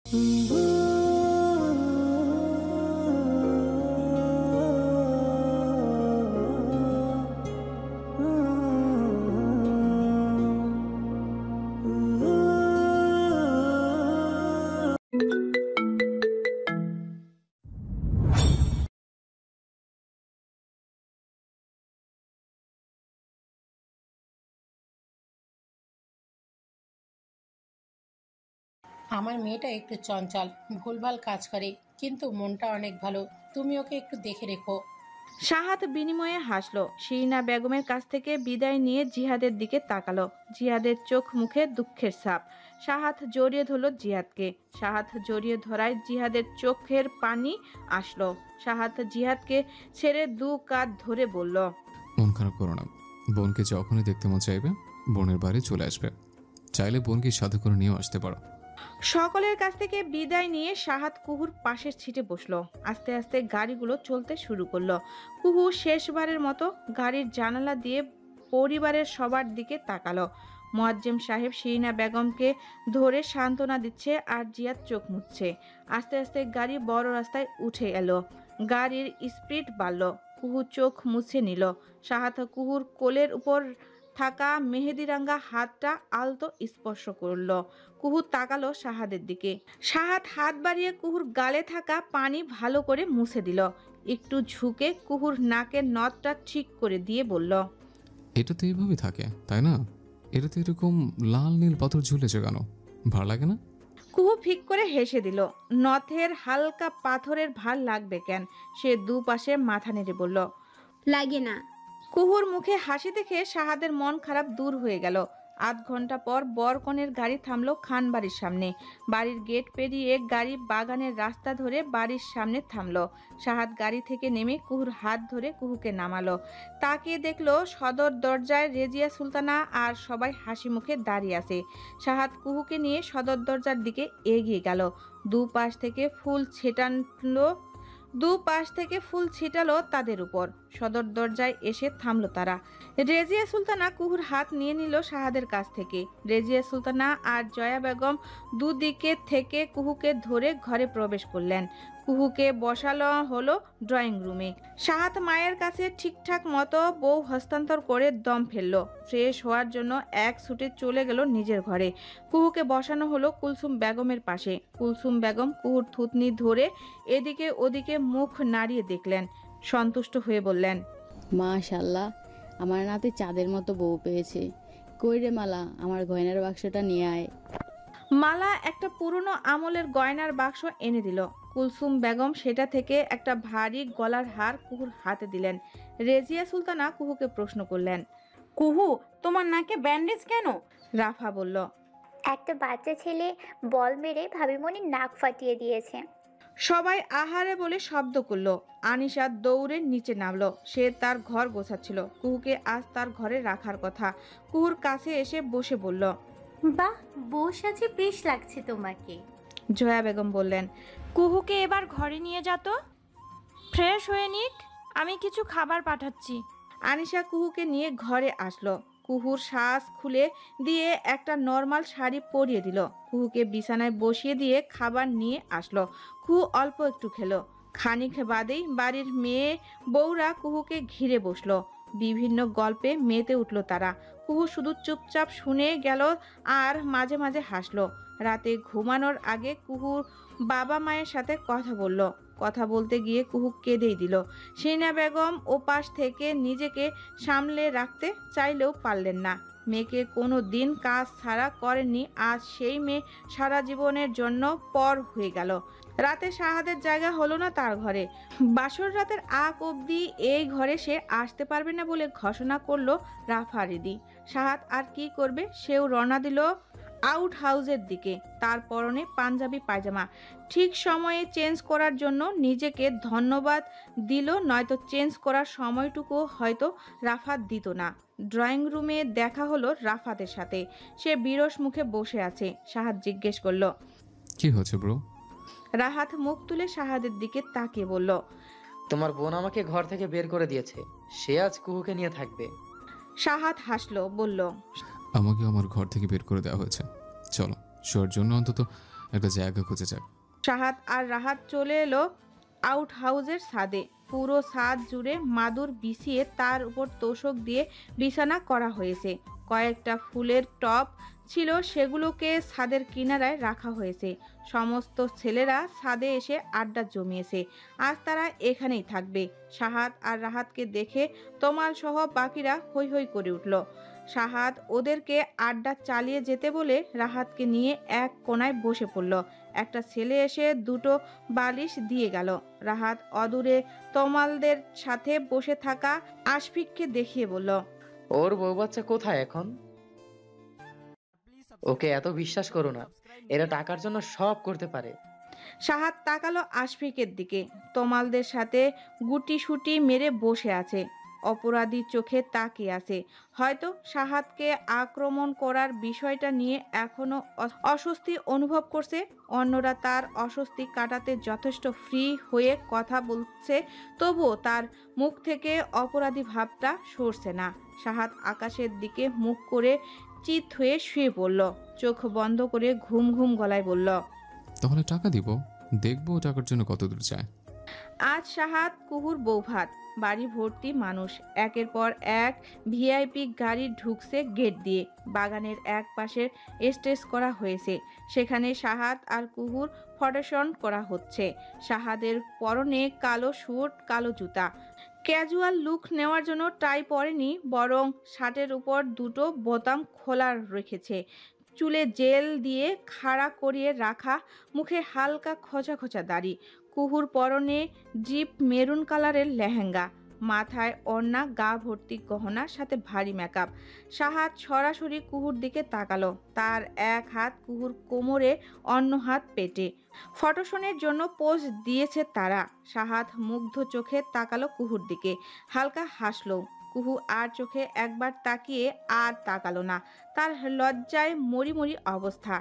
আমার মেয়েটা একটু চঞ্চল, ভুলভাল কাজ করে, কিন্তু মনটা অনেক ভালো। তুমি ওকে একটু দেখে রেখো। শাহাদ বিনিময়ে হাসলো। শিরিনা বেগমের কাছ থেকে বিদায় নিয়ে জিহাদের দিকে তাকালো। জিহাদের চোখ মুখে দুঃখের ছাপ। শাহাদ জড়িয়ে ধরল জিহাদকে। শাহাদ জড়িয়ে ধরায় জিহাদের চোখের পানি আসলো। শাহাদ জিহাদকে ছেড়ে দু কাঁধ ধরে বলল, মন খারাপ করো না। বোনকে যখনই দেখতে মন চাইবে বোনের বাড়ি চলে আসবে। চাইলে বোনকে সাথে করে নিয়েও আসতে পারো। সকলের কাছ থেকে বিদায় নিয়ে শাহাদ কুহুর পাশের সিটে বসলো। আস্তে আস্তে গাড়িগুলো চলতে শুরু করলো। কুহু শেষবারের মতো গাড়ির জানালা দিয়ে পরিবারের সবার দিকে তাকালো। মোয়াজ্জেম সাহেব শিরিনা বেগমকে ধরে সান্ত্বনা দিচ্ছে আর জিয়াদ চোখ মুছছে। আস্তে আস্তে গাড়ি বড় রাস্তায় উঠে এলো। গাড়ির স্পিড বাড়ল। কুহু চোখ মুছে নিল। শাহাদ কুহুর কোলের উপর থাকা মেহেদিরাঙ্গা হাতটা আলতো স্পর্শ করল। কুহু তাকালো শাহাদের দিকে। শাহাদ হাত বাড়িয়ে কুহুর গালে থাকা পানি ভালো করে মুছে দিল। একটু ঝুঁকে কুহুর নাকের নথটা ঠিক করে দিয়ে বলল, এটা তো এইভাবে থাকে তাই না? এটা তো এরকম লাল নীল পাথর ঝুলেছে কেন? ভালো লাগে না? কুহু ফিক করে হেসে দিল। নথের হালকা পাথরের ভার লাগবে কেন? সে দুপাশে মাথা নেড়ে বলল, লাগে না। কুহুর মুখে হাসি দেখে শাহাদের মন খারাপ দূর হয়ে গেল। আধ ঘন্টা পর বরকনের গাড়ি থামলো খান বাড়ির সামনে। বাড়ির গেট পেরিয়ে গাড়ি বাগানের রাস্তা ধরে বাড়ির সামনে থামলো। শাহাদ গাড়ি থেকে নেমে কুহুর হাত ধরে কুহুকে নামালো। তাকে দেখলো সদর দরজায় রেজিয়া সুলতানা আর সবাই হাসি মুখে দাঁড়িয়ে আছে। শাহাদ কুহুকে নিয়ে সদর দরজার দিকে এগিয়ে গেল। দুপাশ থেকে ফুল ছিটালো তাদের উপর। সদর দরজায় এসে থামলো তারা। রেজিয়া সুলতানা কুহুর হাত নিয়ে নিল শাহাদের কাছ থেকে। রেজিয়া সুলতানা আর জয়া বেগম দুদিকে থেকে কুহুকে ধরে ঘরে প্রবেশ করলেন। কুহুকে বসালো হলো ড্রয়িং রুমে। শাহাদ মায়ের কাছে ঠিকঠাক মতো বউ হস্তান্তর করে দম ফেললো। ফ্রেশ হওয়ার জন্য এক ছুটে চলে গেল নিজের ঘরে। কুহুকে বসানো হলো কুলসুম বেগমের পাশে। কুলসুম বেগম কুহুর থুতনি ধরে এদিকে ওদিকে মুখ নাড়িয়ে দেখলেন। সন্তুষ্ট হয়ে বললেন, মাশাআল্লাহ, আমার নাতি চাঁদের মতো বউ পেয়েছে। কই রে মালা, আমার গয়নার বাক্সটা নিয়ে আয়। মালা একটা পুরনো আমলের গয়নার বাক্স এনে দিল। কুলসুম বেগম সেটা থেকে একটা ভারী গলার হার কুহুর হাতে দিলেন। রেজিয়া সুলতানা কুহুকে প্রশ্ন করলেন, কুহু, তোমার নাকে ব্যান্ডেজ কেন? রাফা বলল, একটা বাচ্চা ছেলে বল মেরে ভাবিমণির নাক ফাটিয়ে দিয়েছে। সবাই আহারে বলে শব্দ করলো। আনিশা দৌড়ে নিচে নামলো। সে তার ঘর গোছাচ্ছিল। কুহুকে আজ তার ঘরে রাখার কথা। কুহুর কাছে এসে বসে বলল, বাহ, বউ সাজে বেশ লাগছে তোমাকে। জয়া বেগম বললেন, কুহুকে এবার ঘরে নিয়ে যা তো, ফ্রেশ হয়ে নিক, আমি কিছু খাবার পাঠাচ্ছি। আনিশা কুহুকে নিয়ে ঘরে আসলো। কুহুর শ্বাস খুলে দিয়ে একটা নর্মাল শাড়ি পরিয়ে দিল। কুহুকে বিছানায় বসিয়ে দিয়ে খাবার নিয়ে আসলো। কুহু অল্প একটু খেলো। খানিক বাদেই বাড়ির মেয়ে বউরা কুহুকে ঘিরে বসলো। বিভিন্ন গল্পে মেতে উঠল তারা। কুহু শুধু চুপচাপ শুনে গেল আর মাঝে মাঝে হাসলো। রাতে ঘুমানোর আগে কুহুর বাবা মায়ের সাথে কথা বলল। কথা বলতে গিয়ে কুহু কেঁদেই দিল। শিরিনা বেগম ও পাশ থেকে নিজেকে সামলে রাখতে চাইলেও পারলেন না। মেয়েকে কোনো দিন কাজ ছাড়া করেননি, আজ সেই মেয়ে সারা জীবনের জন্য পর হয়ে গেল। রাতে শাহাদের জায়গা হলো না তার ঘরে। বাসর রাতের আগ অবধি এই ঘরে সে আসতে পারবে না বলে ঘোষণা করলো রাফা রিদি। শাহাদ আর কি করবে, সেও রওনা দিল আউট হাউসের দিকে। তার পরনে পাঞ্জাবি পায়জামা। ঠিক সময়ে চেঞ্জ করার জন্য নিজেকে ধন্যবাদ দিল, নয়তো চেঞ্জ করার সময়টুকু হয়তো রাফাত দিত না। ড্রয়িং রুমে দেখা হলো রাফাতের সাথে। সে বিরস মুখে বসে আছে। শাহাদ জিজ্ঞেস করলো, কি হচ্ছে ব্রো? রাহাত মুখ তুলে শাহাদের দিকে তাকিয়ে বলল, তোমার বোন আমাকে ঘর থেকে বের করে দিয়েছে, সে আজ কুহুকে নিয়ে থাকবে। শাহাদ হাসলো, বলল, আমাকে আমার ঘর থেকে বের করে দেওয়া হয়েছে। চলো শোয়ার জন্য অন্তত একটা জায়গা খুঁজে যাক। শাহাদ আর রাহাত চলে এলো আউট হাউসের ছাদে। পুরো ছাদ জুড়ে মাদুর বিছিয়ে তার উপর তোষক দিয়ে বিছানা করা হয়েছে। কয়েকটা ফুলের টব ছিল, সেগুলোকে ছাদের কিনারায় রাখা হয়েছে। সমস্ত ছেলেরা ছাদে এসে আড্ডা জমিয়েছে। আজ তারা এখানেই থাকবে। শাহাদ আর রাহাতকে দেখে তমাল সহ বাকিরা হৈ হৈ করে উঠল। শাহাদ ওদেরকে আড্ডা চালিয়ে যেতে বলে রাহাতকে নিয়ে এক কোনায় বসে পড়ল। একটা ছেলে এসে দুটো বালিশ দিয়ে গেল। রাহাত অদূরে তমালদের সাথে বসে থাকা আশফিককে দেখিয়ে বলল, ওর বউ বাচ্চা কোথায় এখন? ওকে এত বিশ্বাস করো না, এরা টাকার জন্য সব করতে পারে। শাহাদ তাকালো আশফিকের দিকে। তমালদের সাথে গুটিসুটি মেরে বসে আছে, অপরাধী চোখে তাকিয়ে আছে। হয়তো শাহাদকে আক্রমণ করার বিষয়টা নিয়ে এখনো অস্বস্তি অনুভব করছে। অন্যরা তার অস্বস্তি কাটাতে যথেষ্ট ফ্রি হয়ে কথা বলছে, তবুও তার মুখ থেকে অপরাধী ভাবটা সরছে না। শাহাদ আকাশের দিকে মুখ করে চিত হয়ে শুয়ে পড়ল। চোখ বন্ধ করে ঘুম ঘুম গলায় বলল, তাহলে টাকা দিব, দেখবো টাকার জন্য কত দূর যায়। আজ শাহাদ কুহুর বৌভাত। বাড়ি ভর্তি মানুষ। একের পর এক ভিআইপি গাড়ি ঢুকছে গেট দিয়ে। বাগানের এক পাশে স্টেজ করা হয়েছে, সেখানে শাহাদ আর কুহুর ফটোশন করা হচ্ছে। শাহাদের পরনে কালো স্যুট, কালো জুতা। ক্যাজুয়াল লুক নেওয়ার জন্য টাই পরেনি, বরং শার্টের উপর দুটো বোতাম খোলা রেখেছে। চুলে জেল দিয়ে খাড়া করিয়ে রাখা, মুখে হালকা খোঁচা খোঁচা দাড়ি। কুহুর পরনে জিপ মেরুন কালারের লেহেঙ্গা, মাথায় ওড়না, গা ভর্তি গহনা, সাথে ভারী মেকআপ। শাহাদ সরাসরি কুহুর দিকে তাকালো। তার এক হাত কুহুর কোমরে, অন্য হাত পেটে। ফটোশনের জন্য পোজ দিয়েছে তারা। শাহাদ মুগ্ধ চোখে তাকালো কুহুর দিকে, হালকা হাসলো। কুহু আর চোখে একবার তাকিয়ে আর তাকালো না। তার লজ্জায় মরিমরি অবস্থা।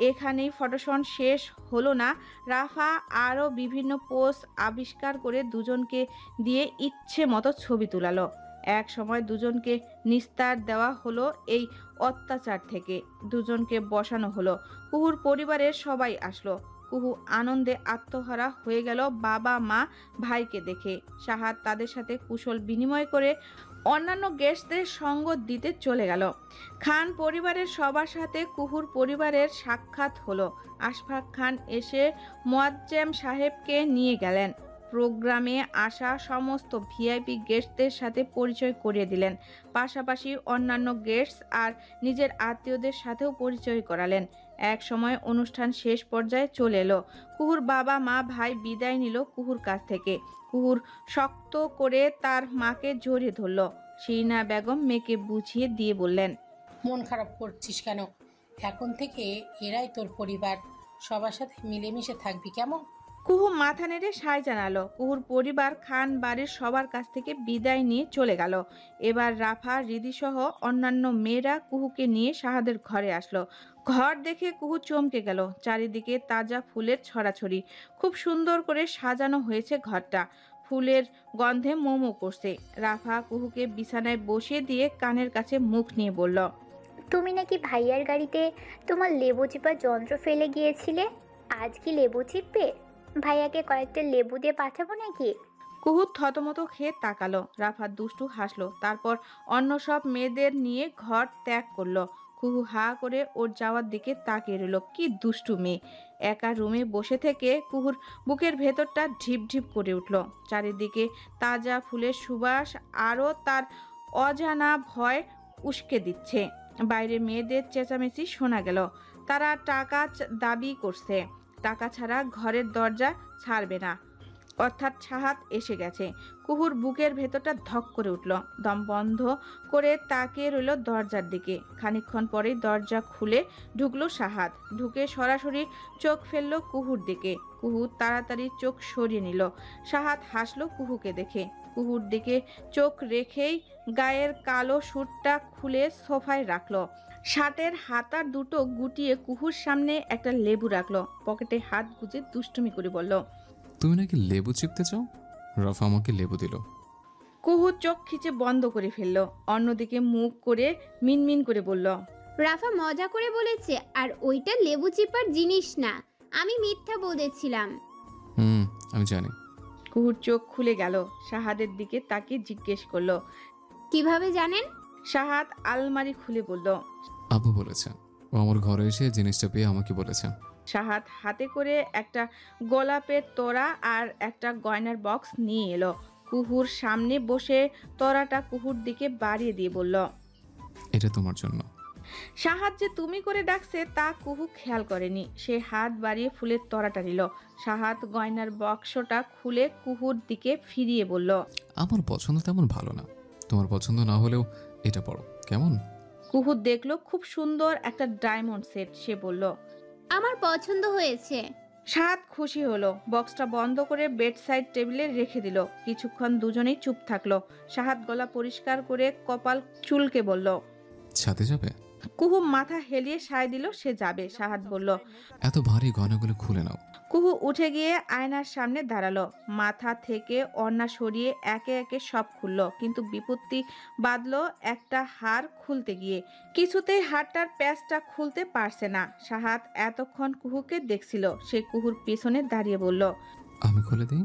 এখানেই ফটোশন শেষ হলো না। রাফা আরও বিভিন্ন পোজ আবিষ্কার করে দুজনকে দিয়ে ইচ্ছে মতো ছবি তুলালো। এক সময় দুজনকে নিস্তার দেওয়া হলো এই অত্যাচার থেকে। দুজনকে বসানো হলো। কুহুর পরিবারের সবাই আসলো। কুহু আনন্দে আত্মহারা হয়ে গেল বাবা মা ভাইকে দেখে। শাহাদ তাদের সাথে কুশল বিনিময় করে অন্যান্য গেস্টদের সঙ্গ দিতে চলে গেল। খান পরিবারের সবার সাথে কুহুর পরিবারের সাক্ষাৎ হলো। আশফাক খান এসে মোয়াজ্জেম সাহেবকে নিয়ে গেলেন। প্রোগ্রামে আসা সমস্ত ভিআইপি গেস্টদের সাথে পরিচয় করিয়ে দিলেন। পাশাপাশি অন্যান্য গেস্টস আর নিজের আত্মীয়দের সাথেও পরিচয় করালেন। এক সময় অনুষ্ঠান শেষ পর্যায়ে চলে এলো। কুহুর বাবা মা ভাই বিদায় নিল কুহুর কাছ থেকে। কুহুর শক্ত করে তার মাকে জড়িয়ে ধরল। শিরিনা বেগম মেয়েকে বুঝিয়ে দিয়ে বললেন, মন খারাপ করছিস কেন? এখন থেকে এরাই তোর পরিবার, সবার সাথে মিলেমিশে থাকবি কেমন? কুহু মাথা নেড়ে সায় জানালো। কুহুর পরিবার খান বাড়ির সবার কাছ থেকে বিদায় নিয়ে চলে গেল। এবার রাফা, রিদি সহ অন্যান্য মেয়েরা কুহুকে নিয়ে শাহাদের ঘরে আসলো। ঘর দেখে কুহু চমকে গেল। চারিদিকে তাজা ফুলের ছড়াছড়ি। খুব সুন্দর করে সাজানো হয়েছে ঘরটা। ফুলের গন্ধে মোমো করছে। রাফা কুহুকে বিছানায় বসিয়ে দিয়ে কানের কাছে মুখ নিয়ে বলল, তুমি নাকি ভাইয়ার গাড়িতে তোমার লেবু চিপার যন্ত্র ফেলে গিয়েছিলে, আজ কি লেবু চিপবে? ভাইয়াকে কয়েকটা লেবু দিয়ে পাঠাবো নাকি? কুহু থতমত খেয়ে তাকালো। রাফা দুষ্টু হাসলো। তারপর অন্য সব মেয়েদের নিয়ে ঘর ত্যাগ করলো। কুহু হা করে ওর যাওয়ার দিকে তাকিয়ে রইল। কি দুষ্টু মেয়ে! একা রুমে বসে থেকে কুহুর বুকের ভেতরটা ঢিপ ঢিপ করে উঠল। চারিদিকে তাজা ফুলের সুবাস আরও তার অজানা ভয় উস্কে দিচ্ছে। বাইরে মেয়েদের চেঁচামেচি শোনা গেল। তারা টাকা দাবি করছে। টাকা ছাড়া ঘরের দরজা ছাড়বে না। অর্থাৎ শাহাদ এসে গেছে। কুহুর বুকের ভেতরটা ধক করে উঠল। দম বন্ধ করে তাকিয়ে রইল দরজার দিকে। খানিকক্ষণ পরেই দরজা খুলে ঢুকলো শাহাদ। ঢুকে সরাসরি চোখ ফেললো কুহুর দিকে। কুহু তাড়াতাড়ি চোখ সরিয়ে নিল। শাহাদ হাসলো কুহুকে দেখে। কুহুর দিকে চোখ রেখেই গায়ের কালো স্যুটটা খুলে সোফায় রাখলো। শার্টের হাতার দুটো গুটিয়ে কুহুর সামনে একটা লেবু রাখলো। পকেটে হাত গুজে দুষ্টুমি করে বলল, তুমি নাকি লেবু চিপতে চাও? রাফা আমাকে লেবু দিল। কুহু চোখ খিচে বন্ধ করে ফেললো। অন্যদিকে মুখ করে মিনমিন করে বলল, রাফা মজা করে বলেছে, আর ওইটা লেবু চিপার জিনিস না। আমি মিথ্যা বলেছিলাম। আমি জানি। কুহুর চোখ খুলে গেল, শাহাদের দিকে তাকিয়ে জিজ্ঞেস করলো। কিভাবে জানেন? শাহাদ আলমারি খুলে বলল। আব্বু বলেছে, ও আমার ঘরে এসে জিনিসটা পেয়ে আমাকে বলেছে। শাহাদ হাতে করে একটা গোলাপের তোড়া আর একটা গয়নার বক্স নিয়ে এলো। কুহুর সামনে বসে তোড়াটা কুহুর দিকে বাড়িয়ে দিয়ে বলল, এটা তোমার জন্য। শাহাদ যে তুমি করে ডাকছে তা কুহু খেয়াল করেনি। সে হাত বাড়িয়ে ফুলের তোড়াটা নিল। শাহাদ গয়নার বক্সটা খুলে কুহুর দিকে ফিরিয়ে বলল, আমার পছন্দ তেমন ভালো না, তোমার পছন্দ না হলেও এটা পড়ো কেমন। কুহু দেখলো খুব সুন্দর একটা ডায়মন্ড সেট। সে বলল, আমার পছন্দ হয়েছে। শাহাদ খুশি হলো। বক্সটা বন্ধ করে বেড সাইড টেবিলে রেখে দিল। কিছুক্ষণ দুজনেই চুপ থাকলো। শাহাদ গলা পরিষ্কার করে কপাল চুলকে বলল, ছাদে যাবে? কুহু মাথা হেলিয়ে সায় দিল সে যাবে। শাহাদ বলল, এত ভারী গয়নাগুলো খুলে নাও। কুহু উঠে গিয়ে আয়নার সামনে দাঁড়ালো। মাথা থেকে ওড়না সরিয়ে একে একে সব খুললো, কিন্তু বিপত্তি বাঁধলো একটা হার খুলতে গিয়ে। কিছুতেই হারটার প্যাচটা খুলতে পারছে না। শাহাদ এতক্ষণ কুহুকে দেখছিল। সে কুহুর পিছনে দাঁড়িয়ে বলল, আমি খুলে দিই।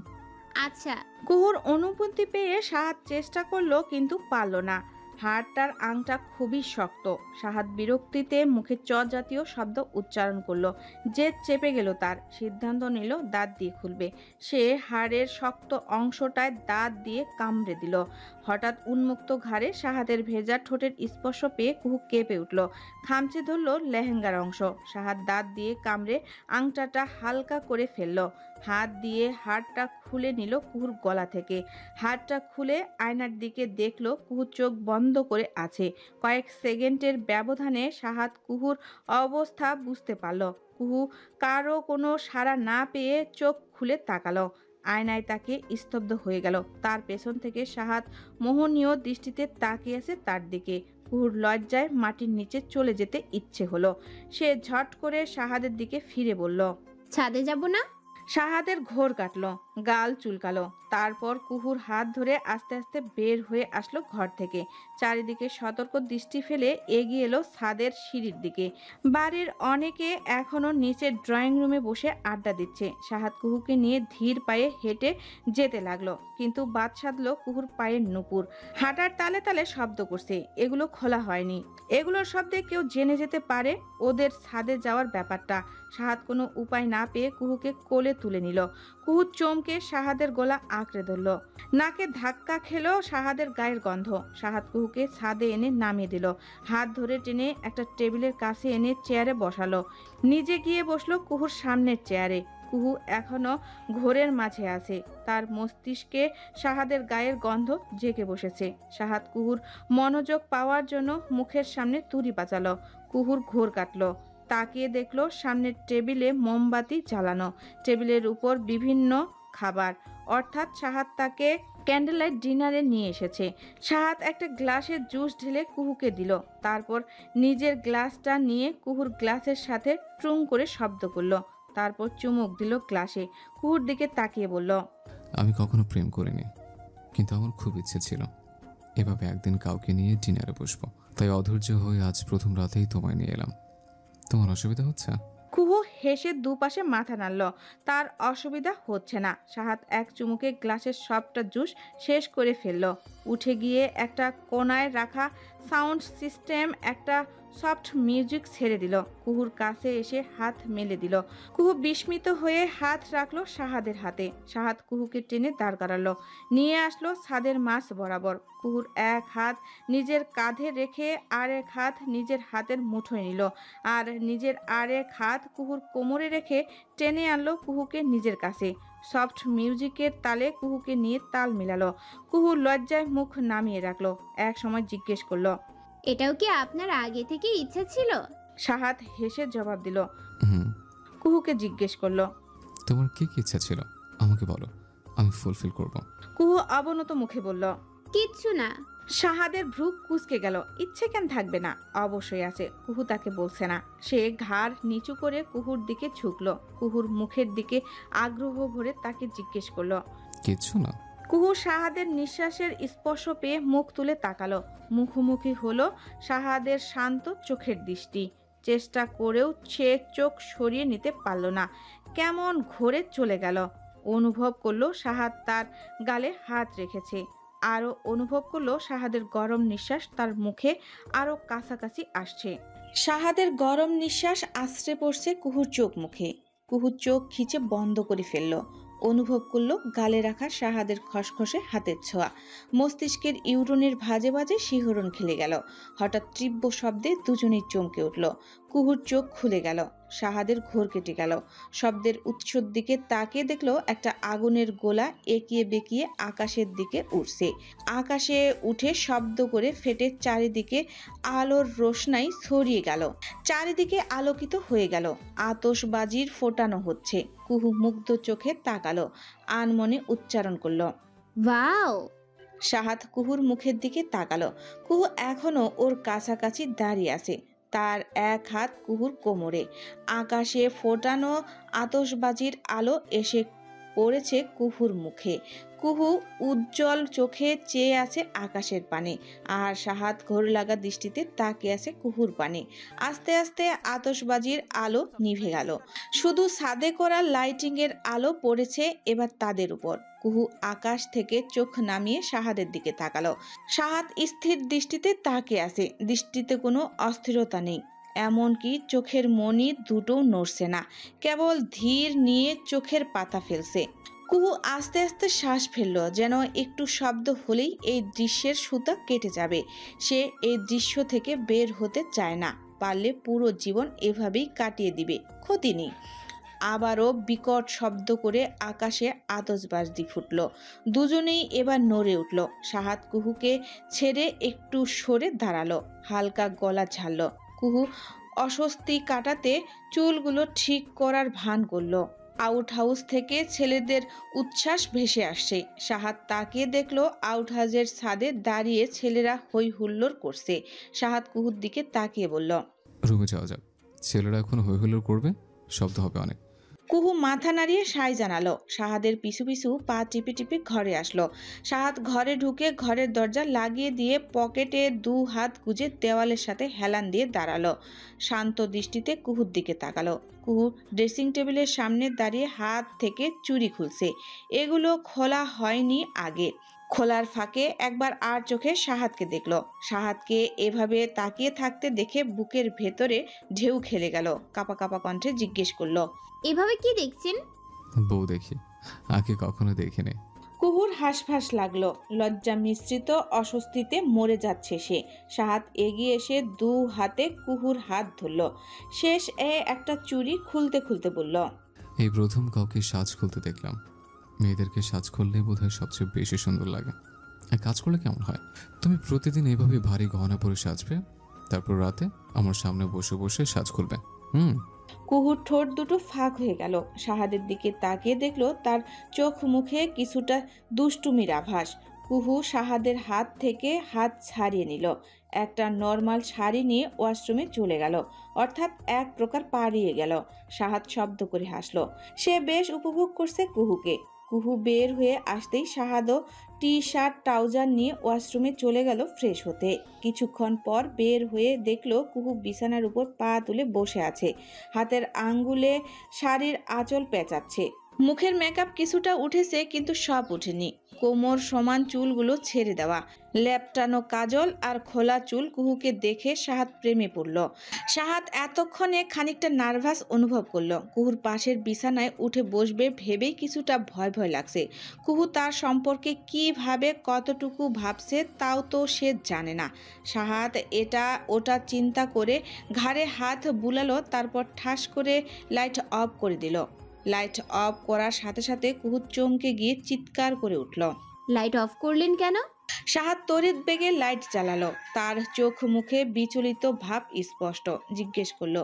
আচ্ছা। কুহুর অনুভূতি পেয়ে শাহাদ চেষ্টা করলো, কিন্তু পারল না। হাড়টার আংটা খুবই শক্ত। শাহাদ বিরক্তিতে মুখে চ জাতীয় শব্দ উচ্চারণ করলো। যে চেপে গেল তার। সিদ্ধান্ত নিল দাঁত দিয়ে খুলবে। সে হাড়ের শক্ত অংশটায় দাঁত দিয়ে কামড়ে দিল। হঠাৎ উন্মুক্ত ঘাড়ে শাহাদের ভেজা ঠোঁটের স্পর্শ পেয়ে কুহু কেঁপে উঠল। খামচে ধরল লেহেঙ্গার অংশ। শাহাদ দাঁত দিয়ে কামড়ে আংটাটা হালকা করে ফেলল। হাত দিয়ে হাড়টা খুলে নিল কুহুর গলা থেকে। হাড়টা খুলে আয়নার দিকে দেখলো কুহু চোখ বন্ধ করে আছে। কয়েক সেকেন্ডের ব্যবধানে শাহাদ কুহুর অবস্থা বুঝতে পারল। কুহু কারো কোনো সাড়া না পেয়ে চোখ খুলে তাকালো। আয়নায় তাকে স্তব্ধ হয়ে গেল। তার পেছন থেকে শাহাদ মোহনীয় দৃষ্টিতে তাকিয়ে আছে তার দিকে। কুহুর লজ্জায় মাটির নিচে চলে যেতে ইচ্ছে হলো। সে ঝট করে শাহাদের দিকে ফিরে বলল, ছাদে যাব না? শাহাদের ঘোর কাটলো, গাল চুলকালো। তারপর কুহুর হাত ধরে আস্তে আস্তে বের হয়ে আসলো ঘর থেকে। চারিদিকে সতর্ক দৃষ্টি ফেলে এগিয়ে এলো ছাদের সিঁড়ির দিকে। বাড়ির অনেকে এখনো নিচের ড্রয়িং রুমে বসে আড্ডা দিচ্ছে। শাহাদ কুহুকে নিয়ে ধীর পায়ে হেঁটে যেতে লাগলো, কিন্তু বাদ সাধলো কুহুর পায়ের নুপুর। হাঁটার তালে তালে শব্দ করছে। এগুলো খোলা হয়নি। এগুলোর শব্দে কেউ জেনে যেতে পারে ওদের ছাদে যাওয়ার ব্যাপারটা। শাহাদ কোনো উপায় না পেয়ে কুহুকে কোলে তুলে নিল। কুহু চমকে শাহাদের গলা আঁকড়ে ধরল। নাকে ধাক্কা খেলো শাহাদের গায়ের গন্ধ। শাহাদ কুহুকে ছাদে এনে নামিয়ে দিল। হাত ধরে টেনে একটা টেবিলের কাছে এনে চেয়ারে বসালো। নিজে গিয়ে বসলো কুহুর সামনের চেয়ারে। কুহু এখনো ঘোরের মাঝে আছে। তার মস্তিষ্কে শাহাদের গায়ের গন্ধ জেগে বসেছে। শাহাদ কুহুর মনোযোগ পাওয়ার জন্য মুখের সামনে তুড়ি বাঁচালো। কুহুর ঘোর কাটলো। তাকিয়ে দেখলো সামনের টেবিলে মোমবাতি জ্বালানো। টেবিলের উপর বিভিন্ন খাবার, অর্থাৎ শাহাদ তাকে ক্যান্ডেল লাইট ডিনারে নিয়ে এসেছে। শাহাদ একটা গ্লাসে জুস ঢেলে কুহুকে দিল। তারপর নিজের গ্লাসটা নিয়ে কুহুর গ্লাসের সাথে ট্রুং করে শব্দ করলো। তারপর চুমুক দিল গ্লাসে। কুহুর দিকে তাকিয়ে বলল, আমি কখনো প্রেম করিনি, কিন্তু আমার খুব ইচ্ছে ছিল এভাবে একদিন কাউকে নিয়ে ডিনারে বসবো। তাই অধৈর্য হয়ে আজ প্রথম রাতেই তোমায় নিয়ে এলাম। তোমার অসুবিধা হচ্ছে? কুহু হেসে দুপাশে মাথা নাড়ল। তার অসুবিধা হচ্ছে না। শাহাদ এক চুমুকে গ্লাসের সবটা জুস শেষ করে ফেলল। উঠে গিয়ে একটা কোনায় রাখা সাউন্ড সিস্টেম একটা সফট মিউজিক ছেড়ে দিল। কুহুর কাছে এসে হাত মেলে দিল। কুহু বিস্মিত হয়ে হাত রাখলো শাহাদের হাতে। শাহাদ কুহুকে টেনে দাঁড় করালো, নিয়ে আসলো ছাদের মাঝ বরাবর। কুহুর এক হাত নিজের কাঁধে রেখে আরেক হাত নিজের হাতের মুঠোয় নিল, আর নিজের আরেক হাত কুহুর কোমরে রেখে টেনে আনলো কুহুকে নিজের কাছে। সফট মিউজিকের তালে কুহুকে নিয়ে তাল মিলালো। কুহু লজ্জায় মুখ নামিয়ে রাখলো। এক সময় জিজ্ঞেস করলো, এটাও কি আপনার আগে থেকে ইচ্ছা ছিল? শাহাদ হেসে জবাব দিল। হুম। কুহুকে জিজ্ঞেস করলো, তোমার কি কি ইচ্ছা ছিল আমাকে বলো, আমি ফুলফিল করব। কুহু অবনত মুখে বলল, কিচ্ছু না। শাহাদের ভ্রু কুঁচকে গেল। ইচ্ছে কেন থাকবে না? অবশ্যই আছে। কুহু তাকে বলছে না। সে ঘাড় নিচু করে কুহুর দিকে ঝুঁকলো। কুহুর মুখের দিকে আগ্রহ ভরে তাকে জিজ্ঞেস করলো, কিচ্ছু না? কুহু শাহাদের নিঃশ্বাসের স্পর্শ পেয়ে মুখ তুলে তাকালো। মুখোমুখি হলো শাহাদের শান্ত চোখের দৃষ্টি। চেষ্টা করেও সে চোখ সরিয়ে নিতে পারল না। কেমন ঘোরে চলে গেল। অনুভব করলো সাহাদ তার গালে হাত রেখেছে। আরও অনুভব করলো সাহাদের গরম নিঃশ্বাস তার মুখে আরও কাছাকাছি আসছে। সাহাদের গরম নিঃশ্বাস আশ্রে পড়ছে কুহুর চোখ মুখে। কুহু চোখ খিচে বন্ধ করে ফেলল। অনুভব করলো গালে রাখা সাহাদের খসখসে হাতের ছোঁয়া। মস্তিষ্কের ইউরনের ভাজে ভাজে শিহরণ খেলে গেল। হঠাৎ তীব্র শব্দে দুজনেই চমকে উঠল। কুহুর চোখ খুলে গেল। সাহাদের ঘোর কেটে গেল। শব্দের উৎসর দিকে তাকিয়ে দেখলো একটা আগুনের গোলা একিয়ে বেঁকিয়ে আকাশের দিকে উঠছে। আকাশে উঠে শব্দ করে ফেটে চারিদিকে আলোর রোশনাই ছড়িয়ে গেল। চারিদিকে আলোকিত হয়ে গেল। আতশবাজির ফোটানো হচ্ছে। কুহু মুগ্ধ চোখে তাকালো, আনমনে উচ্চারণ করলো, ওয়াও! সাহাদ কুহুর মুখের দিকে তাকালো। কুহু এখনো ওর কাছাকাছি দাঁড়িয়ে আছে। তার এক হাত কুহুর কোমরে। আকাশে ফোটানো আতশবাজির আলো এসে পড়েছে কুহুর মুখে। কুহু উজ্জ্বল চোখে চেয়ে আছে আকাশের পানে, আর সাহাদ ঘোর লাগা দৃষ্টিতে তাকিয়ে আছে কুহুর পানে। আস্তে আস্তে আতশবাজির আলো নিভে গেল। শুধু ছাদে করা লাইটিংয়ের আলো পড়েছে এবার তাদের উপর। কুহু আকাশ থেকে চোখ নামিয়ে সাহাদের দিকে তাকালো। সাহাদ স্থির দৃষ্টিতে তাকিয়ে আছে। দৃষ্টিতে কোনো অস্থিরতা নেই, এমনকি চোখের মনি দুটো নড়ছে না, কেবল ধীর নিয়ে চোখের পাতা ফেলছে। কুহু আস্তে আস্তে শ্বাস ফেলল, যেন একটু শব্দ হলেই এই দৃশ্যের সুতা কেটে যাবে। সে এই দৃশ্য থেকে বের হতে চায় না, পারলে পুরো জীবন এভাবেই কাটিয়ে দিবে, ক্ষতি নেই। আবারও বিকট শব্দ করে আকাশে আতশবাজি ফুটল। দুজনেই এবার নড়ে উঠল। সাহাদ কুহুকে ছেড়ে একটু সরে দাঁড়ালো, হালকা গলা ঝাড়ল। কুহু অস্বস্তি কাটাতে চুলগুলো ঠিক করার ভান করলো। আউট হাউস থেকে ছেলেদের উচ্ছ্বাস ভেসে আসছে। সাহাদ তাকিয়ে দেখলো আউট হাউসের ছাদে দাঁড়িয়ে ছেলেরা হই হুল্লোড় করছে। সাহাদ কুহুর দিকে তাকিয়ে বলল, রুমে যাওয়া যাক, ছেলেরা এখন হই হুল্লোড় করবে, শব্দ হবে অনেক। কুহু মাথা নাড়িয়ে সায় জানালো। সাহাদের পিছু পিছু পা টিপে টিপে ঘরে আসলো। সাহাদ ঘরে ঢুকে ঘরের দরজা লাগিয়ে দিয়ে পকেটে দু হাত গুজে দেওয়ালের সাথে হেলান দিয়ে দাঁড়ালো। শান্ত দৃষ্টিতে কুহুর দিকে তাকালো। কুহু ড্রেসিং টেবিলের সামনে দাঁড়িয়ে হাত থেকে চুড়ি খুলছে। এগুলো খোলা হয়নি আগে। খোলার ফাঁকে একবার আর চোখে সাহাদকে দেখলো। সাহাদকে এভাবে তাকিয়ে থাকতে দেখে বুকের ভেতরে ঢেউ খেলে গেল। কাপা কাপা কণ্ঠে জিজ্ঞেস করলো, এভাবে কি দেখছেন? বউ দেখি, আগে কখনো দেখিনি। কুহুর হাঁসফাঁস লাগলো। লজ্জা মিশ্রিত অস্বস্তিতে মরে যাচ্ছে সে। সাহাদ এগিয়ে এসে দু হাতে কুহুর হাত ধরল। শেষ একটা চুড়ি খুলতে খুলতে বলল, এই প্রথম কাউকে সাজ খুলতে দেখলাম। মেয়েদেরকে সাজ খুললে বোধহয় সবচেয়ে বেশি সুন্দর লাগে। আর কাজ করলে কেমন হয়? তুমি প্রতিদিন এভাবে ভারী গহনা পরে সাজবে, তারপর রাতে আমার সামনে বসে বসে সাজ খুলবে। কুহুর ঠোঁট দুটো ফাঁক হয়ে গেল। সাহাদের দিকে তাকিয়ে দেখলো তার চোখ মুখে কিছুটা দুষ্টুমির আভাস। কুহু সাহাদের হাত থেকে হাত ছাড়িয়ে নিল। একটা নর্মাল শাড়ি নিয়ে ওয়াশরুমে চলে গেল, অর্থাৎ এক প্রকার পালিয়ে গেল। সাহাদ শব্দ করে হাসলো। সে বেশ উপভোগ করছে কুহুকে। কুহু বের হয়ে আসতেই সাহাদও টি শার্ট ট্রাউজার নিয়ে ওয়াশরুমে চলে গেল ফ্রেশ হতে। কিছুক্ষণ পর বের হয়ে দেখলো কুহু বিছানার উপর পা তুলে বসে আছে, হাতের আঙ্গুলে শাড়ির আঁচল পেঁচাচ্ছে। মুখের মেকআপ কিছুটা উঠেছে, কিন্তু সব উঠেনি। কোমর সমান চুলগুলো ছেড়ে দেওয়া, ল্যাপটানো কাজল আর খোলা চুল। কুহুকে দেখে সাহাদ প্রেমে পড়ল। সাহাদ এতক্ষণে খানিকটা নার্ভাস অনুভব করলো। কুহুর পাশের বিছানায় উঠে বসবে ভেবেই কিছুটা ভয় ভয় লাগছে। কুহু তার সম্পর্কে কিভাবে কতটুকু ভাবছে তাও তো সে জানে না। সাহাদ এটা ওটা চিন্তা করে ঘাড়ে হাত বুলালো, তারপর ঠাস করে লাইট অফ করে দিল। লাইট অফ করার সাথে সাথে কুহু চমকে গিয়ে চিৎকার করে উঠল। লাইট অফ করলেন কেন? সাহাদ তড়িৎ বেগে লাইট জ্বালালো। তার চোখ মুখে বিচলিত ভাব স্পষ্ট। জিজ্ঞেস করলো,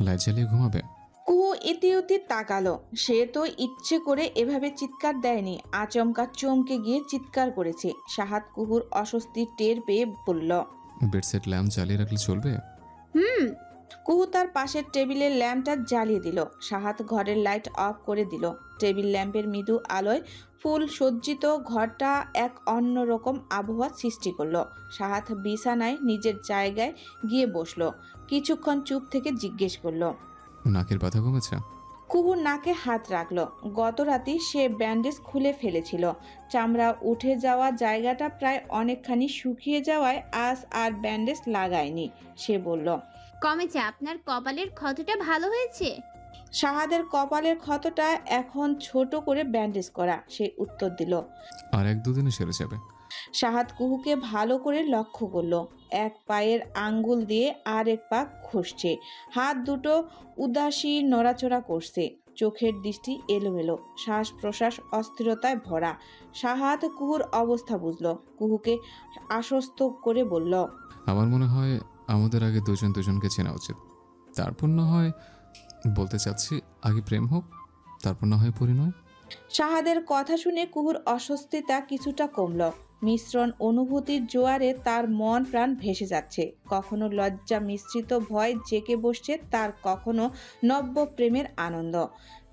লাইট জ্বালিয়ে ঘুমাবে? কুহু ইতিউতি তাকালো। সে তো ইচ্ছে করে এভাবে চিৎকার দেয়নি, আচমকা চমকে গিয়ে চিৎকার করেছে। সাহাদ কুহুর অস্বস্তি টের পেয়ে বলল, বেডসেট ল্যাম্প জ্বালিয়ে রাখলে চলবে? কুহু তার পাশের টেবিলের ল্যাম্পটা জ্বালিয়ে দিল। সাহাত ঘরের লাইট অফ করে দিল। টেবিল ল্যাম্পের মৃদু আলোয় ফুল সজ্জিত ঘরটা এক অন্যরকম আবহাওয়া সৃষ্টি করলো। সাহাত বিছানায় নিজের জায়গায় গিয়ে বসলো। কিছুক্ষণ চুপ থেকে জিজ্ঞেস করলো, নাকের ব্যথা কমেছে? কুহু নাকে হাত রাখলো। গত রাতে সে ব্যান্ডেজ খুলে ফেলেছিল। চামড়া উঠে যাওয়া জায়গাটা প্রায় অনেকখানি শুকিয়ে যাওয়ায় আজ আর ব্যান্ডেজ লাগায়নি। সে বলল, কমেছে? আপনার কপালের ক্ষতটা ভালো হয়েছে? সাহাদের কপালের ক্ষতটা এখন ছোট করে ব্যান্ডেজ করা। সে উত্তর দিল। আর 1-2 দিনে সেরে যাবে। সাহাদ কুহুকে ভালো করে লক্ষ্য করলো। এক পায়ের আঙ্গুল দিয়ে আরেক পা ঘষছে। হাত দুটো উদাসী নড়াচড়া করছে। চোখের দৃষ্টি এলোমেলো, শ্বাস প্রশ্বাস অস্থিরতায় ভরা। সাহাদ কুহুর অবস্থা বুঝলো। কুহুকে আশ্বস্ত করে বলল, আমার মনে হয় আমাদের আগে দুজন দুজনকে চেনা উচিত। তারপর না হয়, বলতে চাচ্ছি, আগে প্রেম হোক, তারপর না হয় পরিণয়। সাহাদের কথা শুনে কুহুর অস্বস্তিটা কিছুটা কমল। মিশ্রণ অনুভূতির জোয়ারে তার মন প্রাণ ভেসে যাচ্ছে। কখনো লজ্জা মিশ্রিত ভয় জেগে বসছে, তার কখনো নব্য প্রেমের আনন্দ।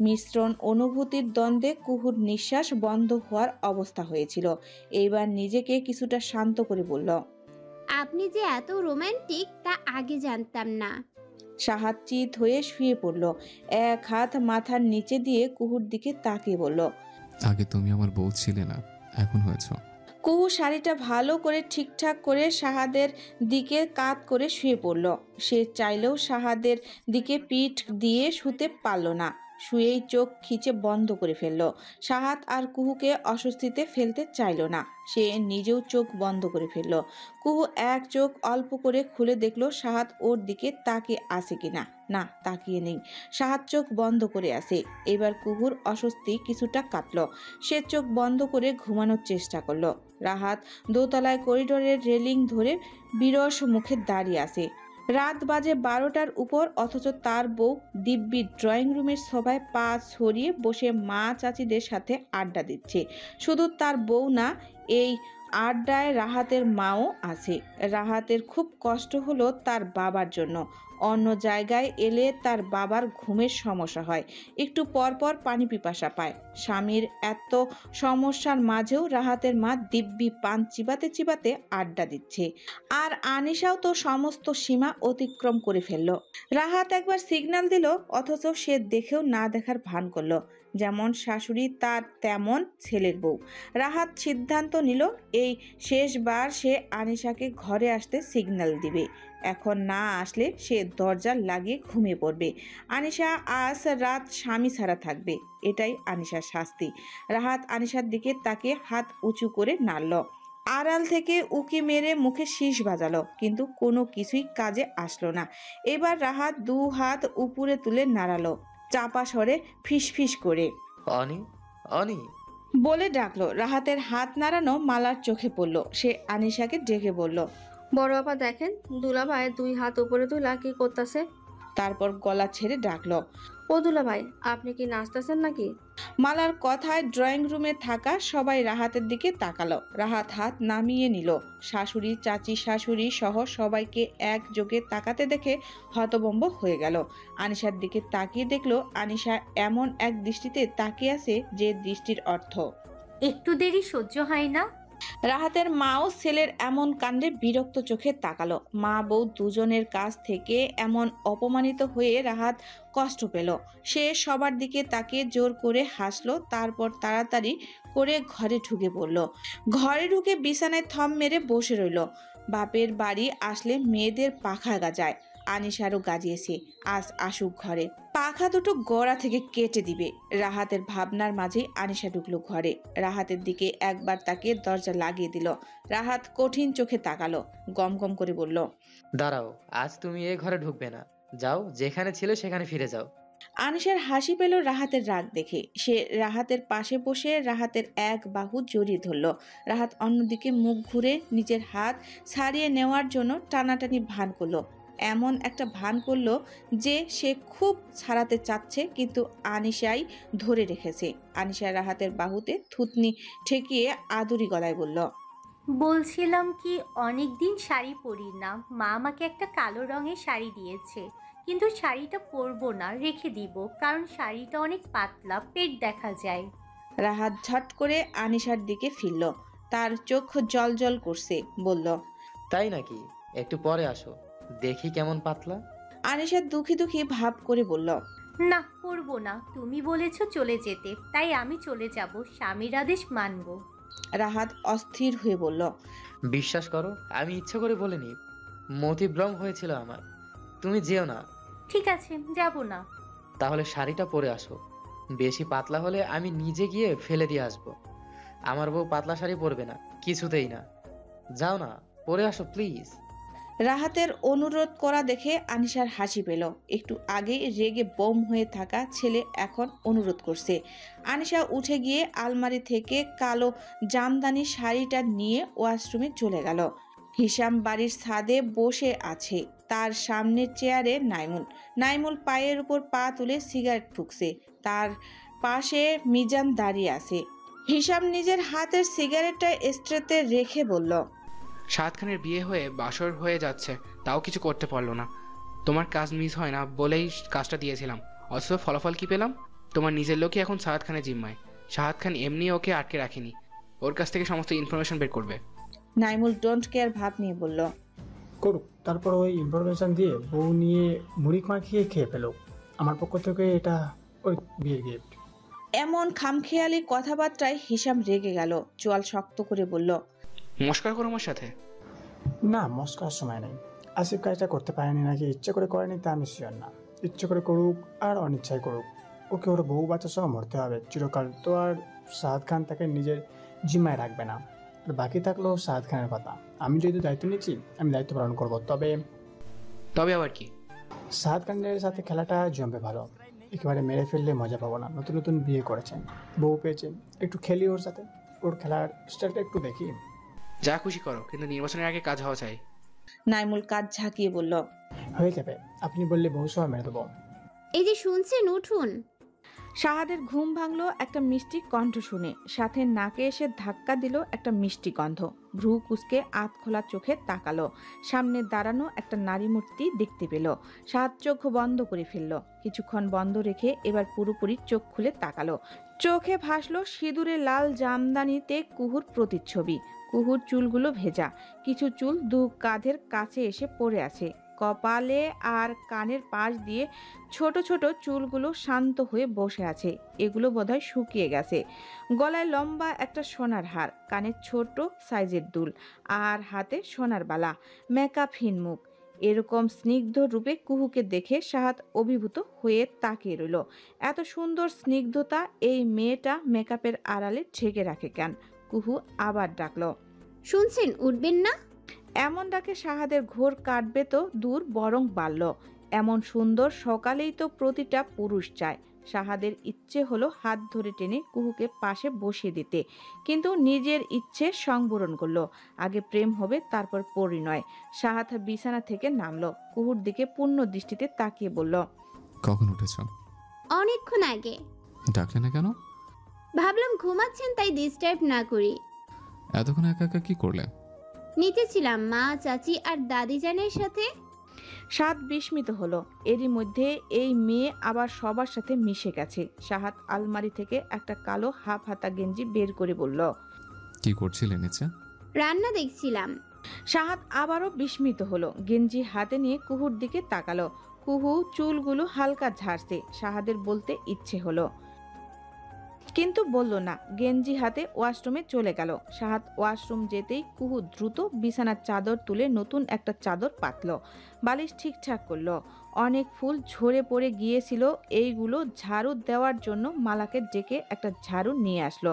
মিশ্রণ অনুভূতির দ্বন্দ্বে কুহুর নিঃশ্বাস বন্ধ হওয়ার অবস্থা হয়েছিল। এইবার নিজেকে কিছুটা শান্ত করে বলল, আপনি যে এত রোমান্টিক তা আগে জানতাম না। সাহাদ চিত হয়ে শুয়ে পড়ল। এক হাত মাথার নিচে দিয়ে কুহুর দিকে তাকিয়ে বলল, আগে তুমি আমার বউ ছিলে না, এখন হয়েছ। কুহু শাড়িটা ভালো করে ঠিকঠাক করে সাহাদের দিকে কাত করে শুয়ে পড়ল। সে চাইলেও সাহাদের দিকে পিঠ দিয়ে শুতে পারল না। শুয়েই চোখ খিচে বন্ধ করে ফেলল। সাহাদ আর কুহুকে অস্বস্তিতে ফেলতে চাইল না। সে নিজেও চোখ বন্ধ করে ফেলল। কুহু এক চোখ অল্প করে খুলে দেখলো সাহাদ ওর দিকে তাকিয়ে আছে কিনা। না, তাকিয়ে নেই। সাহাদ চোখ বন্ধ করে আছে। এবার কুহুর অস্বস্তি কিছুটা কাটল। সে চোখ বন্ধ করে ঘুমানোর চেষ্টা করলো। রাহাত দোতলায় করিডোরের রেলিং ধরে বিরস মুখে দাঁড়িয়ে আছে। রাত বাজে 12টার উপর, অথচ তার বউ দিব্যি ড্রয়িং রুমের সবাই পা ছড়িয়ে বসে মা চাচিদের সাথে আড্ডা দিচ্ছে। শুধু তার বউ না, এই আড্ডায় রাহাতের মাও আছে। রাহাতের খুব কষ্ট হলো তার বাবার জন্য। অন্য জায়গায় এলে তার বাবার ঘুমের সমস্যা হয়, একটু পর পর পানি পিপাসা পায়। স্বামীর এত সমস্যার মাঝেও রাহাতের মা দিব্যি পান চিবাতে চিবাতে আড্ডা দিচ্ছে। আর আনিশাও তো সমস্ত সীমা অতিক্রম করে ফেলল। রাহাত একবার সিগন্যাল দিল, অথচ সে দেখেও না দেখার ভান করলো। যেমন শাশুড়ি তার তেমন ছেলের বউ। রাহাত সিদ্ধান্ত নিল এই শেষবার সে আনিশাকে ঘরে আসতে সিগন্যাল দিবে। এখন না আসলে সে দরজা লাগিয়ে ঘুমিয়ে পড়বে। আনিশা আজ রাত স্বামী ছাড়া থাকবে, এটাই আনিশার শাস্তি। রাহাত আনিশার দিকে তাকে হাত উঁচু করে নাড়ল। আড়াল থেকে উকি মেরে মুখে শীষ বাজালো, কিন্তু কোনো কিছুই কাজে আসলো না। এবার রাহাত 2 হাত উপরে তুলে নাড়ালো, চাপা স্বরে ফিসফিস করে অনি, অনি বলে ডাকলো। রাহাতের হাত নাড়ানো মালার চোখে পড়ল। সে আনিশাকে ডেকে বলল, বড় আপা দেখেন, দুলাভাই 2 হাত উপরে তুলা কি করতেছে। তারপর গলা ছেড়ে ডাকলো, ও দুলাভাই, আপনি কি নাচতেছেন নাকি? মালার কথায় ড্রয়িং রুমে থাকা সবাই রাহাতের দিকে তাকালো। রাহাত হাত নামিয়ে নিল। শাশুড়ি, চাচি, শাশুড়ি সহ সবাইকে একযোগে তাকাতে দেখে হতভম্ব হয়ে গেল। আনিশার দিকে তাকিয়ে দেখলো আনিশা এমন এক দৃষ্টিতে তাকিয়ে আছে যে দৃষ্টির অর্থ একটু দেরি সহ্য হয় না। রাহাতের মাও ছেলের এমন কাণ্ডে বিরক্ত চোখে তাকালো। মা বউ দুজনের কাছ থেকে এমন অপমানিত হয়ে রাহাত কষ্ট পেল। সে সবার দিকে তাকিয়ে জোর করে হাসলো, তারপর তাড়াতাড়ি করে ঘরে ঢুকে পড়ল। ঘরে ঢুকে বিছানায় থম মেরে বসে রইল। বাপের বাড়ি আসলে মেয়েদের পাখা গাজায়, আনিশারও গাজিয়েছে। আজ আসুক ঘরে, পাখা দুটো গড়া থেকে কেটে দিবে। রাহাতের ভাবনার মাঝে আনিশা ঢুকলো ঘরে। রাহাতের দিকে একবার তাকিয়ে দরজা লাগিয়ে দিল। রাহাত কঠিন চোখে তাকালো, গম গম করে বলল, দাঁড়াও, আজ তুমি এ ঘরে ঢুকবে না। যাও, যেখানে ছিলে সেখানে ফিরে যাও। আনিশার হাসি পেল রাহাতের রাগ দেখে। সে রাহাতের পাশে বসে রাহাতের এক বাহু জড়িয়ে ধরল। রাহাত অন্যদিকে মুখ ঘুরে নিজের হাত ছাড়িয়ে নেওয়ার জন্য টানাটানি ভান করলো। এমন একটা ভান করলো যে সে খুব ছাড়াতে চাচ্ছে, কিন্তু আনিশাই ধরে রেখেছে। আনিশা রাহাতের বাহুতে থুতনি ঠেকিয়ে আদুরি গলায় বলল, বলছিলাম কি, অনেক দিন শাড়ি পরি না, মা আমাকে একটা কালো রঙের শাড়ি দিয়েছে, কিন্তু শাড়িটা পরবো না, রেখে দিব, কারণ শাড়িটা অনেক পাতলা, পেট দেখা যায়। রাহাত ঝট করে আনিশার দিকে ফিরল। তার চোখ জল করছে, বলল। তাই নাকি? একটু পরে আসো, দেখি কেমন পাতলা। আনিশা দুঃখী ভাব করে বলল। না, পরবো না, তুমি বলেছো চলে যেতে, তাই আমি চলে যাব, স্বামীর আদেশ মানবো। রাহাত অস্থির হয়ে বলল। বিশ্বাস করো, আমি ইচ্ছা করে বলিনি, মতিভ্রম হয়েছিল আমার। তুমি যেও না। ঠিক আছে, যাব না। তাহলে শাড়িটা পরে আসো। বেশি পাতলা হলে আমি নিজে গিয়ে ফেলে দিয়ে আসবো। আমার বউ পাতলা শাড়ি পরবে না, কিছুতেই না। যাও না, পরে আসো প্লিজ। রাহাতের অনুরোধ করা দেখে আনিশার হাসি পেল। একটু আগে রেগে বোম হয়ে থাকা ছেলে এখন অনুরোধ করছে। আনিশা উঠে গিয়ে আলমারি থেকে কালো জামদানি শাড়িটা নিয়ে ওয়াশরুমে চলে গেল। হিসাম বাড়ির ছাদে বসে আছে, তার সামনের চেয়ারে নাইমুল পায়ের উপর পা তুলে সিগারেট ফুঁকছে। তার পাশে মিজান দাঁড়িয়ে আছে। হিসাম নিজের হাতের সিগারেটটা স্ট্রেতে রেখে বলল। সাদ খানের বিয়ে হয়ে বাসর হয়ে যাচ্ছে, তাও কিছু করতে পারলো না। তোমার কাজ মিস হয় না বলেই কাজটা দিয়েছিলাম, অথচ ফলাফল কি পেলাম? তোমার নিজের লোকই এখন সাদ খানের জিম্মায়। সাদ খান এমনি ওকে আটকে রাখেনি, ওর কাছ থেকে সমস্ত ইনফরমেশন বের করবে। নাইমুল ডোন্ট কেয়ার ভাব নিয়ে বলল। করুক, তারপর ওই ইনফরমেশন দিয়ে বউ নিয়ে মুড়ি মাখিয়ে খেয়ে ফেলো। আমার পক্ষ থেকে এটা ওই বিয়ের গিফট। এমন খামখেয়ালি কথাবার্তায় হিসাম রেগে গেল। চোয়াল শক্ত করে বলল। মস্কার করো আমার সাথে? না, মস্কার সময় নেই। আসিফ কাজটা করতে পারেনি নাকি ইচ্ছে করে করেনি তা আমি শিওর না। ইচ্ছে করে করুক আর অনিচ্ছায় করুক, ওকে ওর বউ বাচ্চা সহ মরতে হবে চিরকাল। তো আর সাদ খান তাকে নিজের জিম্মায় রাখবে না। আর বাকি থাকলো সাদ খানের কথা। আমি যেহেতু দায়িত্ব নিচ্ছি, আমি দায়িত্ব পালন করবো। তবে আবার কি? সাদ খানের সাথে খেলাটা জমবে ভালো। একেবারে মেরে ফেললে মজা পাবো না। নতুন বিয়ে করেছেন, বউ পেয়েছেন, একটু খেলি ওর সাথে, ওর খেলার স্টাইলটা একটু দেখি। যা খুশি করো, কিন্তু নির্বাচনের আগে কাজ হওয়া চাই। নাইমুল কাজ ঝাঁকিয়ে বলল। হয়ে যাবে, আপনি বললে বউ সহ মেরে দেবো। এই যে শুনছেন, উঠুন। শাহাদের ঘুম ভাঙলো একটা মিষ্টি কণ্ঠ শুনে। সাথে নাকে এসে ধাক্কা দিল একটা মিষ্টি গন্ধ। ভ্রু কুঁচকে আধ খোলা চোখে তাকালো। সামনে দাঁড়ানো একটা নারী মূর্তি দেখতে পেল। শাহাদ চোখ বন্ধ করে ফেলল। কিছুক্ষণ বন্ধ রেখে এবার পুরোপুরি চোখ খুলে তাকালো। চোখে ভাসলো সিঁদুরে লাল জামদানিতে কুহুর প্রতিচ্ছবি। কুহুর চুলগুলো ভেজা, কিছু চুল দু কাঁধের কাছে এসে পড়ে আছে। কপালে আর কানের পাশ দিয়ে ছোট ছোট চুলগুলো শান্ত হয়ে বসে আছে। এগুলো বোধহয় শুকিয়ে গেছে। গলায় লম্বা একটা সোনার হার, কানে ছোট সাইজের দুল, আর হাতে সোনার বালা। মেকআপহীন মুখ। এরকম স্নিগ্ধ রূপে কুহুকে দেখে শাহাদ অভিভূত হয়ে তাকিয়ে রইল। এত সুন্দর স্নিগ্ধতা এই মেয়েটা মেকআপের আড়ালে ঢেকে রাখে কেন? কুহু আবার ডাকলো। শুনছেন, উঠবেন না? এমন ডাকে শাহাদের ঘোর কাটবে তো দূর, বরং বাড়ল। এমন সুন্দর সকালেই তো প্রতিটা পুরুষ চায়। শাহাদের ইচ্ছে হলো হাত ধরে টেনে কুহুকে পাশে বসিয়ে দিতে, কিন্তু নিজের ইচ্ছে সংবরণ করলো। আগে প্রেম হবে, তারপর পরিণয়। শাহাদ বিছানা থেকে নামলো, কুহুর দিকে পূর্ণ দৃষ্টিতে তাকিয়ে বলল। কখন উঠেছ? অনেকক্ষণ আগে। ডাকলে না কেন? ভাবলাম ঘুমাচ্ছেন, তাই ডিস্টার্ব না করি। এতক্ষণ একা একা কি করলে? নিচে ছিলাম মা, চাচি আর দাদি জানের সাথে। শাহাদ বিস্মিত হলো। এরই মধ্যে এই মেয়ে আবার সবার সাথে মিশে গেছে। শাহাদ আলমারি থেকে একটা কালো হাফ হাতা গেঞ্জি বের করে বলল। কি করছিলে নিচে? রান্না দেখছিলাম। শাহাদ আবারও বিস্মিত হলো। গেঞ্জি হাতে নিয়ে কুহুর দিকে তাকালো। কুহু চুলগুলো হালকা ঝাড়ছে। শাহাদের বলতে ইচ্ছে হলো, কিন্তু বলল না। গেঞ্জি হাতে ওয়াশরুমে চলে গেল। শাহাদ ওয়াশরুম যেতেই কুহু দ্রুত বিছানার চাদর তুলে নতুন একটা চাদর পাতল, বালিশ ঠিকঠাক করলো। অনেক ফুল ঝরে পড়ে গিয়েছিল, এইগুলো ঝাড়ু দেওয়ার জন্য মালাকে ডেকে একটা ঝাড়ু নিয়ে আসলো।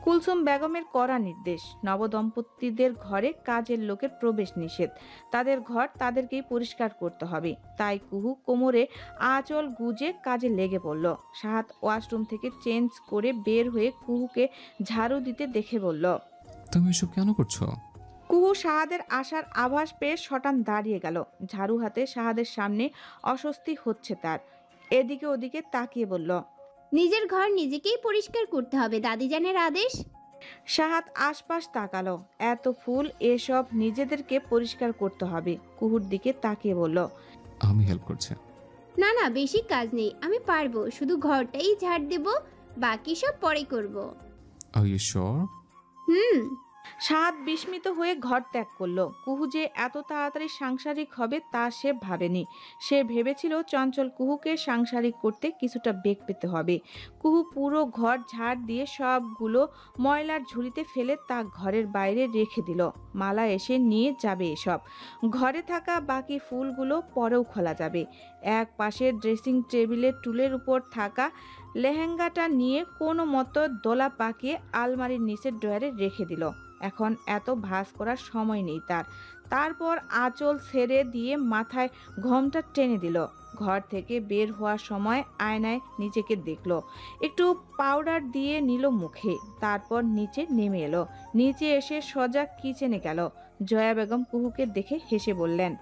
কুলসুম বেগমের কড়া নির্দেশ, নবদম্পতিদের ঘরে কাজের লোকের প্রবেশ নিষেধ। তাদের ঘর তাদেরকেই পরিষ্কার করতে হবে। তাই কুহু কোমরে আঁচল গুজে কাজে লেগে পড়ল। শাহাদ ওয়াশরুম থেকে চেঞ্জ করে বের হয়ে কুহুকে ঝাড়ু দিতে দেখে বলল। তুমি এসব কেন করছো? কুহু শাহাদের আসার আভাস পেয়ে শটান দাঁড়িয়ে গেল। ঝাড়ু হাতে শাহাদের সামনে অস্বস্তি হচ্ছে তার। এদিকে ওদিকে তাকিয়ে বলল, নিজের ঘর নিজেকেই পরিষ্কার করতে হবে, দাদিজানের আদেশ। শাহাদ আশপাশ তাকালো। এত ফুল, এসব নিজেদেরকে পরিষ্কার করতে হবে। কুহুর দিকে তাকিয়ে বলল, আমি হেল্প করছি। না না, বেশি কাজ নেই, আমি পারবো। শুধু ঘরটাই ঝাড় দেব, বাকি সব পরে করব। Are you sure? হুম। সাদ বিস্মিত হয়ে ঘর ত্যাগ করলো। কুহু যে এত তাড়াতাড়ি সাংসারিক হবে তা সে ভাবেনি। সে ভেবেছিল চঞ্চল কুহুকে সাংসারিক করতে কিছুটা বেগ পেতে হবে। কুহু পুরো ঘর ঝাড় দিয়ে সবগুলো ময়লার ঝুড়িতে ফেলে তা ঘরের বাইরে রেখে দিল। মালা এসে নিয়ে যাবে এসব। ঘরে থাকা বাকি ফুলগুলো পরেও খোলা যাবে। এক পাশে ড্রেসিং টেবিলের টুলের উপর থাকা লেহেঙ্গাটা নিয়ে কোনো মতো দোলা পাকিয়ে আলমারির নিচের ড্রয়ারে রেখে দিল। এখন এত ভাঁজ করার সময় নেই তার। তারপর আঁচল ছেড়ে দিয়ে মাথায় ঘোমটা টেনে দিল। ঘর থেকে বের হওয়ার সময় আয়নায় নিজেকে দেখলো। একটু পাউডার দিয়ে নিল মুখে, তারপর নিচে নেমে এলো। নিচে এসে সোজা কিচেনে গেল। জয়া বেগম কুহুকে দেখে হেসে বললেন,